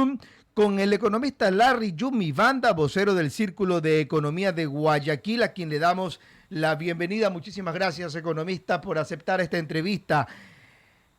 Zoom con el economista Larry Yumi Banda, vocero del Círculo de Economía de Guayaquil, a quien le damos la bienvenida. Muchísimas gracias, economista, por aceptar esta entrevista.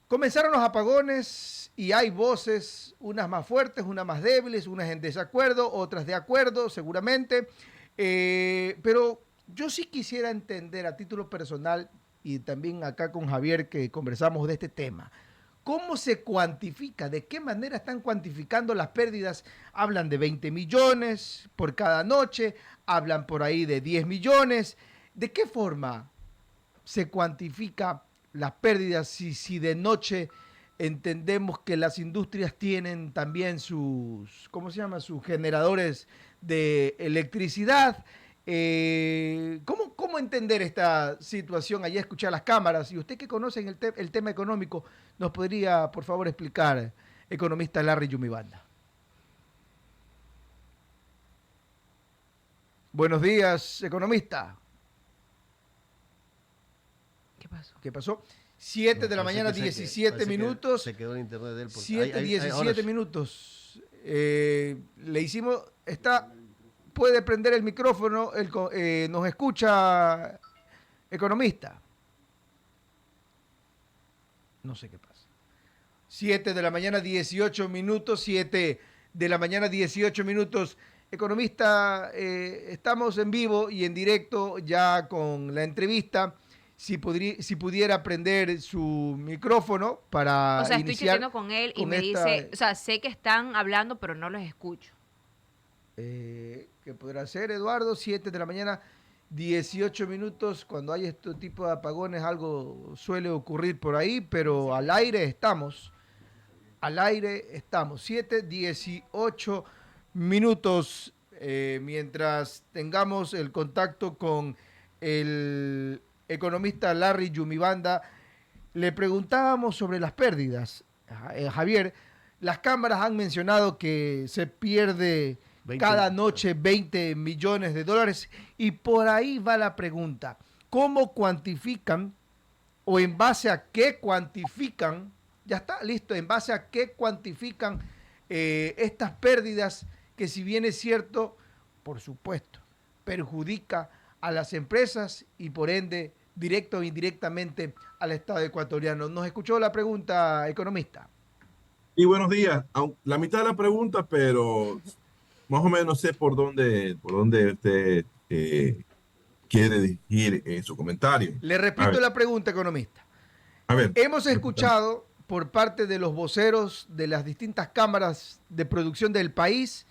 Comenzaron los apagones y hay voces, unas más fuertes, unas más débiles, unas en desacuerdo, otras de acuerdo, seguramente. Pero yo sí quisiera entender a título personal y también acá con Javier que conversamos de este tema. ¿Cómo se cuantifica? ¿De qué manera están cuantificando las pérdidas? Hablan de 20 millones por cada noche, hablan por ahí de 10 millones. ¿De qué forma se cuantifica las pérdidas si de noche entendemos que las industrias tienen también sus, ¿cómo se llama? Sus generadores de electricidad? ¿Cómo entender esta situación? Allá escuchar las cámaras. Y usted que conoce el tema económico, ¿nos podría, por favor, explicar, economista Larry Yumibanda? Buenos días, economista. ¿Qué pasó? ¿Qué pasó? 7 de la mañana, 17 minutos. Se quedó el internet de él. 7, 17 minutos. Le hicimos... Puede prender el micrófono. ¿Nos escucha, economista? No sé qué pasa. 7 de la mañana, 18 minutos. 7 de la mañana, 18 minutos. Economista, estamos en vivo y en directo ya con la entrevista. Si pudiera prender su micrófono para O sea, estoy iniciar chateando con él y me dice, o sea, sé que están hablando, pero no los escucho. ¿Qué podrá ser, Eduardo? 7 de la mañana, 18 minutos. Cuando hay este tipo de apagones, algo suele ocurrir por ahí, pero al aire estamos. Al aire estamos. 7, 18 minutos. Mientras tengamos el contacto con el economista Larry Yumibanda, le preguntábamos sobre las pérdidas. Javier, las cámaras han mencionado que se pierde cada noche 20 millones de dólares y por ahí va la pregunta. ¿Cómo cuantifican o en base a qué cuantifican? Ya está, listo. ¿En base a qué cuantifican estas pérdidas que, si bien es cierto, por supuesto, perjudica a las empresas y por ende directo o indirectamente al Estado ecuatoriano? ¿Nos escuchó la pregunta, economista? Y buenos días. La mitad de la pregunta, pero más o menos sé por dónde usted quiere dirigir su comentario. Le repito la pregunta, economista. A ver. Hemos escuchado por parte de los voceros de las distintas cámaras de producción del país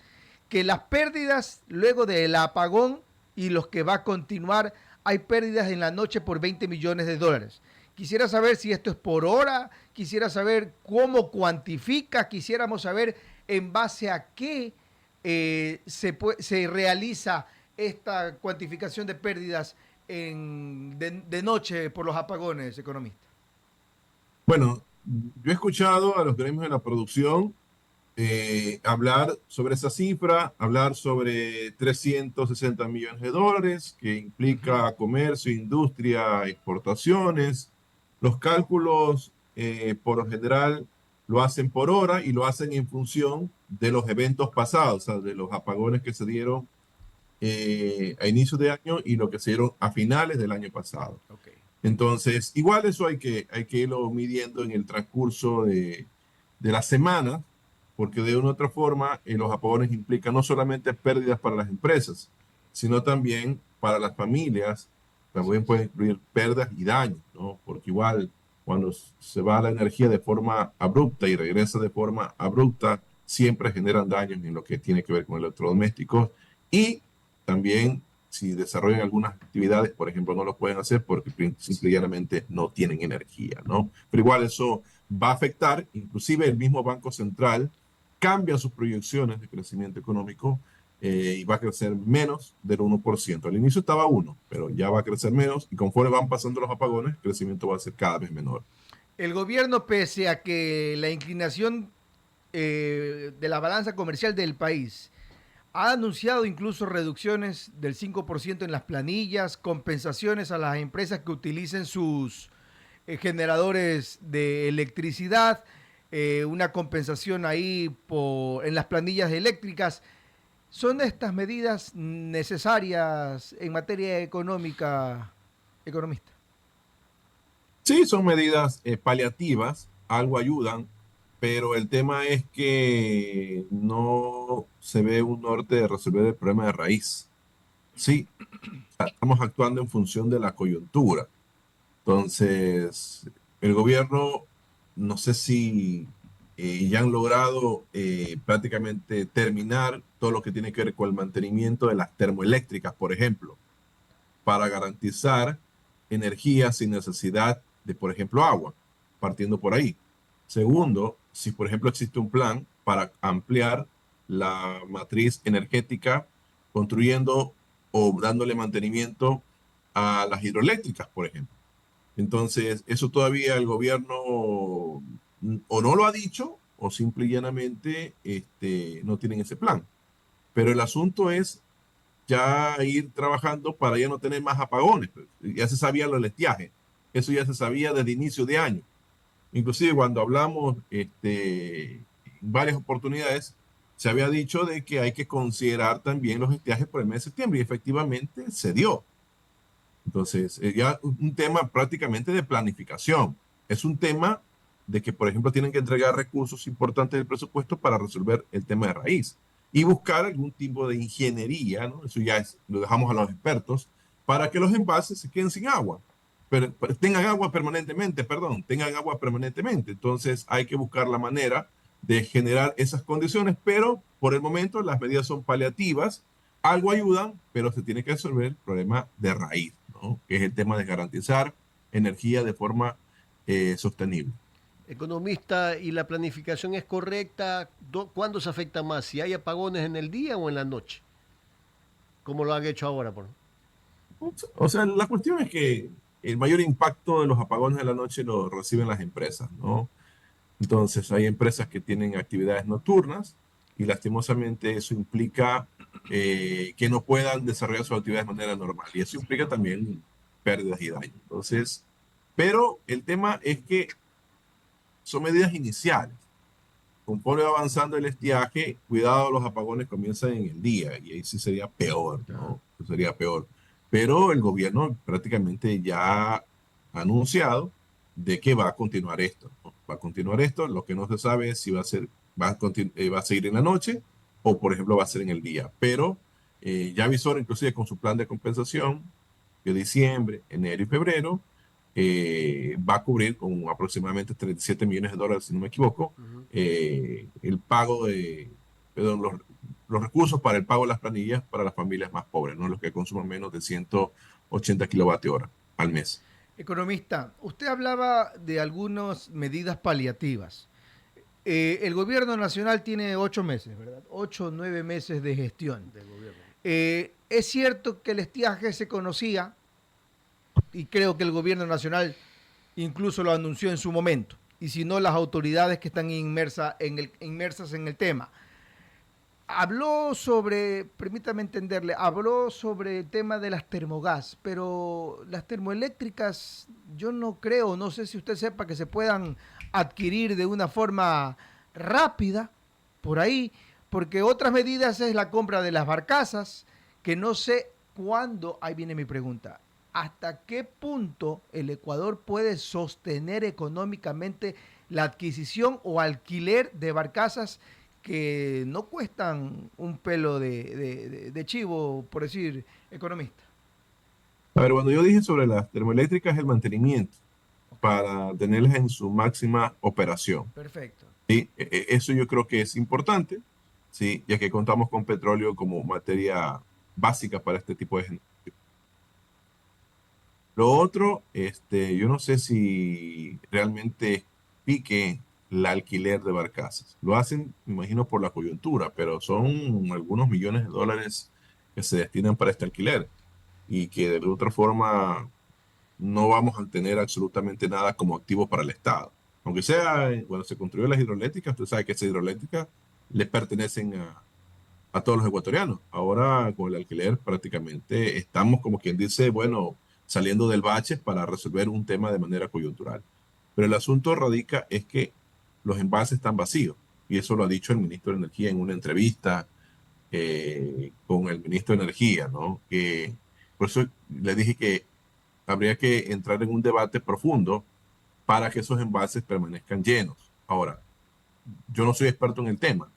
que las pérdidas luego del apagón y los que va a continuar, hay pérdidas en la noche por 20 millones de dólares. Quisiera saber si esto es por hora, quisiera saber cómo cuantifica, quisiéramos saber en base a qué se realiza esta cuantificación de pérdidas de noche por los apagones, economista. Bueno, yo he escuchado a los gremios de la producción hablar sobre esa cifra, hablar sobre 360 millones de dólares, que implica comercio, industria, exportaciones. Los cálculos, por lo general, lo hacen por hora y lo hacen en función de los eventos pasados, o sea, de los apagones que se dieron a inicios de año y lo que se dieron a finales del año pasado. Okay. Entonces, igual eso hay que irlo midiendo en el transcurso de la semana, porque de una u otra forma los apagones implican no solamente pérdidas para las empresas, sino también para las familias. También pueden incluir pérdidas y daños, ¿no? Porque igual cuando se va la energía de forma abrupta y regresa de forma abrupta, siempre generan daños en lo que tiene que ver con electrodomésticos. Y también si desarrollan algunas actividades, por ejemplo, no lo pueden hacer porque simplemente no tienen energía, ¿no? Pero igual eso va a afectar, inclusive el mismo Banco Central cambia sus proyecciones de crecimiento económico y va a crecer menos del 1%. Al inicio estaba 1, pero ya va a crecer menos y conforme van pasando los apagones, el crecimiento va a ser cada vez menor. El gobierno, pese a que la inclinación de la balanza comercial del país ha anunciado incluso reducciones del 5% en las planillas, compensaciones a las empresas que utilicen sus generadores de electricidad, una compensación ahí en las planillas eléctricas. ¿Son estas medidas necesarias en materia económica, economista? Sí, son medidas paliativas, algo ayudan, pero el tema es que no se ve un norte de resolver el problema de raíz. Sí, estamos actuando en función de la coyuntura. Entonces, el gobierno, no sé si ya han logrado prácticamente terminar todo lo que tiene que ver con el mantenimiento de las termoeléctricas, por ejemplo, para garantizar energía sin necesidad de, por ejemplo, agua, partiendo por ahí. Segundo, si por ejemplo existe un plan para ampliar la matriz energética, construyendo o dándole mantenimiento a las hidroeléctricas, por ejemplo. Entonces, eso todavía el gobierno o no lo ha dicho o simple y llanamente no tienen ese plan. Pero el asunto es ya ir trabajando para ya no tener más apagones. Ya se sabía lo del estiaje. Eso ya se sabía desde inicio de año. Inclusive cuando hablamos en varias oportunidades, se había dicho de que hay que considerar también los estiajes por el mes de septiembre y efectivamente se dio. Entonces, ya un tema prácticamente de planificación. Es un tema de que, por ejemplo, tienen que entregar recursos importantes del presupuesto para resolver el tema de raíz y buscar algún tipo de ingeniería, ¿no? Eso ya lo dejamos a los expertos, para que los envases se queden sin agua, pero tengan agua permanentemente, perdón, tengan agua permanentemente. Entonces, hay que buscar la manera de generar esas condiciones, pero por el momento las medidas son paliativas, algo ayudan, pero se tiene que resolver el problema de raíz, ¿no? Que es el tema de garantizar energía de forma sostenible. Economista, ¿y la planificación es correcta? ¿Cuándo se afecta más? ¿Si hay apagones en el día o en la noche? Como lo han hecho ahora, por O sea, la cuestión es que el mayor impacto de los apagones de la noche lo reciben las empresas, ¿no? Entonces, hay empresas que tienen actividades nocturnas y lastimosamente eso implica que no puedan desarrollar sus actividades de manera normal. Y eso implica también pérdidas y daños. Entonces, pero el tema es que son medidas iniciales. Conforme va avanzando el estiaje, cuidado, los apagones comienzan en el día y ahí sí sería peor, ¿no? Sería peor. Pero el gobierno prácticamente ya ha anunciado de que va a continuar esto, ¿no? Va a continuar esto. Lo que no se sabe es si va a seguir en la noche o, por ejemplo, va a ser en el día. Pero ya avisó, inclusive con su plan de compensación, de diciembre, enero y febrero, va a cubrir con aproximadamente 37 millones de dólares, si no me equivoco, el pago perdón, los recursos para el pago de las planillas para las familias más pobres, ¿no? Los que consuman menos de 180 kilovatios hora al mes. Economista, usted hablaba de algunas medidas paliativas. El gobierno nacional tiene 8 meses, ¿verdad? 8 o 9 meses de gestión. del gobierno. Es cierto que el estiaje se conocía y creo que el gobierno nacional incluso lo anunció en su momento, y si no las autoridades que están inmersas en el tema. Habló sobre, permítame entenderle, habló sobre el tema de las termogás, pero las termoeléctricas yo no creo, no sé si usted sepa que se puedan adquirir de una forma rápida por ahí, porque otras medidas es la compra de las barcazas, que no sé cuándo, ahí viene mi pregunta, ¿hasta qué punto el Ecuador puede sostener económicamente la adquisición o alquiler de barcazas que no cuestan un pelo de chivo, por decir, economista? A ver, cuando yo dije sobre las termoeléctricas, el mantenimiento para tenerlas en su máxima operación. Perfecto. ¿Sí? Eso yo creo que es importante, ¿sí? Ya que contamos con petróleo como materia básica para este tipo de generación. Lo otro, yo no sé si realmente pique el alquiler de barcazas. Lo hacen, me imagino, por la coyuntura, pero son algunos millones de dólares que se destinan para este alquiler y que de otra forma no vamos a tener absolutamente nada como activo para el Estado. Aunque sea, cuando se construyó las hidroeléctricas, usted sabe que esas hidroeléctricas le pertenecen a todos los ecuatorianos. Ahora, con el alquiler, prácticamente estamos, como quien dice, bueno, saliendo del bache para resolver un tema de manera coyuntural. Pero el asunto radica es que los embalses están vacíos. Y eso lo ha dicho el ministro de Energía en una entrevista con el ministro de Energía, ¿no? Que, por eso le dije que habría que entrar en un debate profundo para que esos embalses permanezcan llenos. Ahora, yo no soy experto en el tema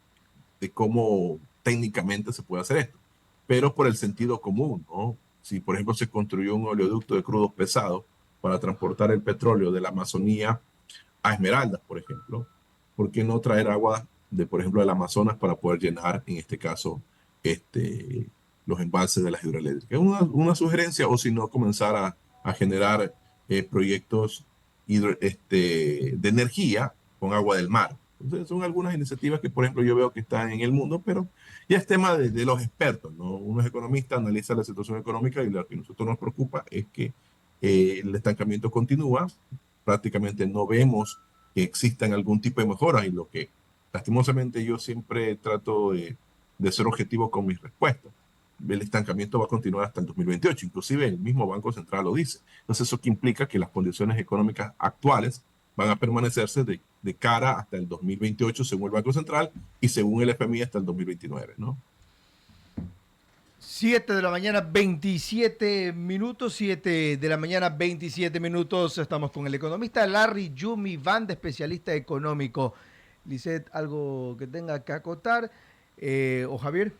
de cómo técnicamente se puede hacer esto, pero por el sentido común, ¿no? Si, por ejemplo, se construyó un oleoducto de crudos pesados para transportar el petróleo de la Amazonía a Esmeraldas, por ejemplo, ¿por qué no traer agua de, por ejemplo, del Amazonas para poder llenar, en este caso, los embalses de las hidroeléctricas? Una sugerencia, o si no, comenzar a generar proyectos de energía con agua del mar. Entonces, son algunas iniciativas que, por ejemplo, yo veo que están en el mundo, pero ya es tema de los expertos, ¿no? Unos economistas analizan la situación económica y lo que a nosotros nos preocupa es que el estancamiento continúa, prácticamente no vemos que existan algún tipo de mejoras, y lo que lastimosamente yo siempre trato de ser objetivo con mis respuestas. El estancamiento va a continuar hasta el 2028, inclusive el mismo Banco Central lo dice. Entonces eso que implica que las condiciones económicas actuales van a permanecerse de cara hasta el 2028 según el Banco Central y según el FMI hasta el 2029, ¿no? 7 de la mañana, 27 minutos, 7 de la mañana, 27 minutos. Estamos con el economista Larry Yumi Banda, especialista económico. Lisette, ¿algo que tenga que acotar? ¿O Javier?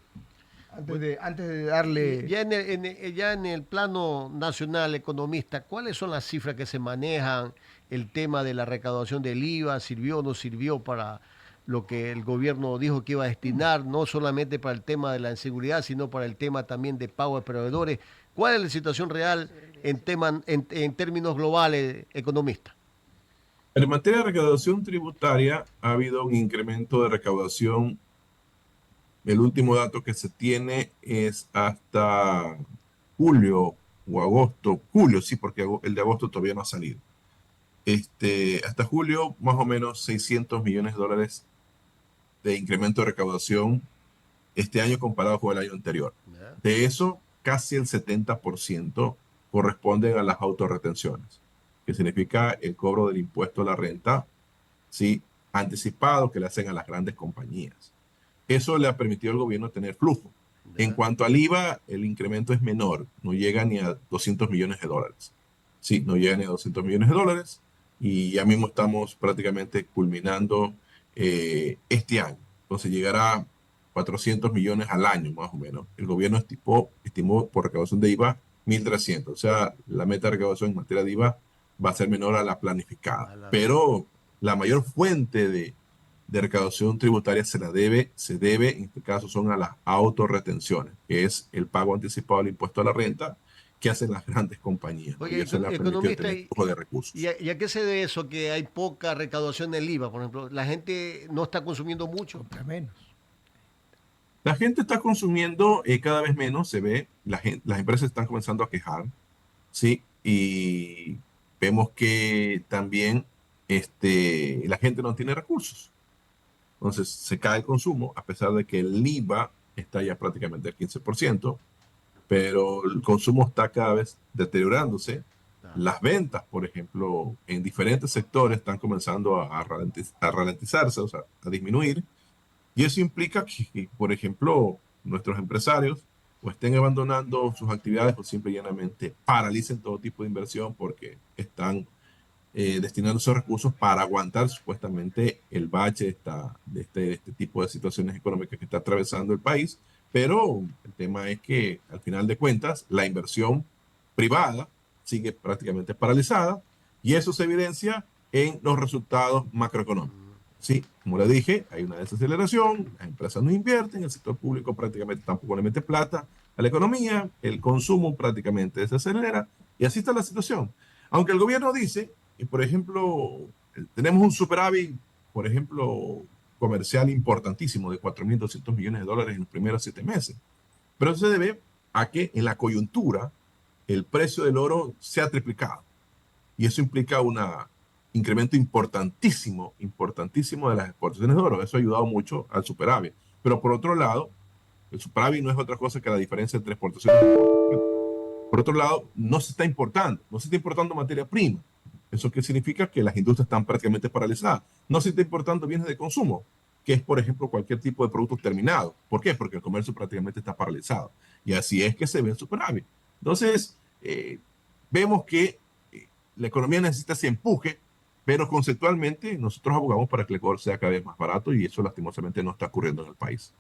Antes de darle... Ya en el plano nacional, economista, ¿cuáles son las cifras que se manejan? El tema de la recaudación del IVA, ¿sirvió o no sirvió para lo que el gobierno dijo que iba a destinar, no solamente para el tema de la inseguridad, sino para el tema también de pago de proveedores? ¿Cuál es la situación real en términos globales, economista? En materia de recaudación tributaria, ha habido un incremento de recaudación. El último dato que se tiene es hasta julio o agosto. Julio, sí, porque el de agosto todavía no ha salido. Hasta julio, más o menos 600 millones de dólares de incremento de recaudación este año comparado con el año anterior. De eso, casi el 70% corresponden a las autorretenciones, que significa el cobro del impuesto a la renta, ¿sí?, anticipado que le hacen a las grandes compañías. Eso le ha permitido al gobierno tener flujo. En cuanto al IVA, el incremento es menor, no llega ni a 200 millones de dólares. Sí, no llega ni a 200 millones de dólares, y ya mismo estamos prácticamente culminando este año. Entonces llegará a 400 millones al año, más o menos. El gobierno estimó por recaudación de IVA 1.300. O sea, la meta de recaudación en materia de IVA va a ser menor a la planificada. Pero la mayor fuente de recaudación tributaria se debe, en este caso son a las autorretenciones, que es el pago anticipado del impuesto a la renta que hacen las grandes compañías. Oye, y eso le ha permitido tener flujo de recursos. ¿Y a qué se debe eso, que hay poca recaudación del IVA, por ejemplo? ¿La gente no está consumiendo mucho? Compra menos. La gente está consumiendo cada vez menos, se ve, las empresas están comenzando a quejar, ¿sí? Y vemos que también la gente no tiene recursos. Entonces se cae el consumo, a pesar de que el IVA está ya prácticamente al 15%, pero el consumo está cada vez deteriorándose. Las ventas, por ejemplo, en diferentes sectores están comenzando a ralentizarse, o sea, a disminuir. Y eso implica que, por ejemplo, nuestros empresarios o estén abandonando sus actividades o simple y llanamente paralicen todo tipo de inversión porque están destinando esos recursos para aguantar supuestamente el bache de este tipo de situaciones económicas que está atravesando el país. Pero el tema es que, al final de cuentas, la inversión privada sigue prácticamente paralizada, y eso se evidencia en los resultados macroeconómicos. Sí, como le dije, hay una desaceleración, las empresas no invierten, el sector público prácticamente tampoco le mete plata a la economía, el consumo prácticamente desacelera, y así está la situación. Aunque el gobierno dice que, por ejemplo, tenemos un superávit, por ejemplo, comercial importantísimo de 4.200 millones de dólares en los primeros 7 meses. Pero eso se debe a que en la coyuntura el precio del oro se ha triplicado. Y eso implica un incremento importantísimo de las exportaciones de oro. Eso ha ayudado mucho al superávit. Pero por otro lado, el superávit no es otra cosa que la diferencia entre exportaciones y importaciones. Por otro lado, no se está importando materia prima. ¿Eso qué significa? Que las industrias están prácticamente paralizadas. No se está importando bienes de consumo, que es, por ejemplo, cualquier tipo de producto terminado. ¿Por qué? Porque el comercio prácticamente está paralizado. Y así es que se ve en superávit. Entonces, vemos que la economía necesita ese empuje, pero conceptualmente nosotros abogamos para que el Ecuador sea cada vez más barato y eso lastimosamente no está ocurriendo en el país.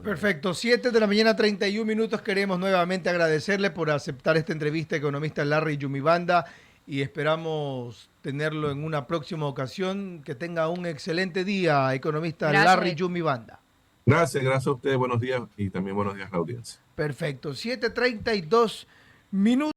Perfecto, 7 de la mañana, 31 minutos. Queremos nuevamente agradecerle por aceptar esta entrevista, economista Larry Yumibanda, y esperamos tenerlo en una próxima ocasión. Que tenga un excelente día, economista Larry Yumibanda. Gracias a ustedes, buenos días y también buenos días a la audiencia. Perfecto, 7:32 minutos.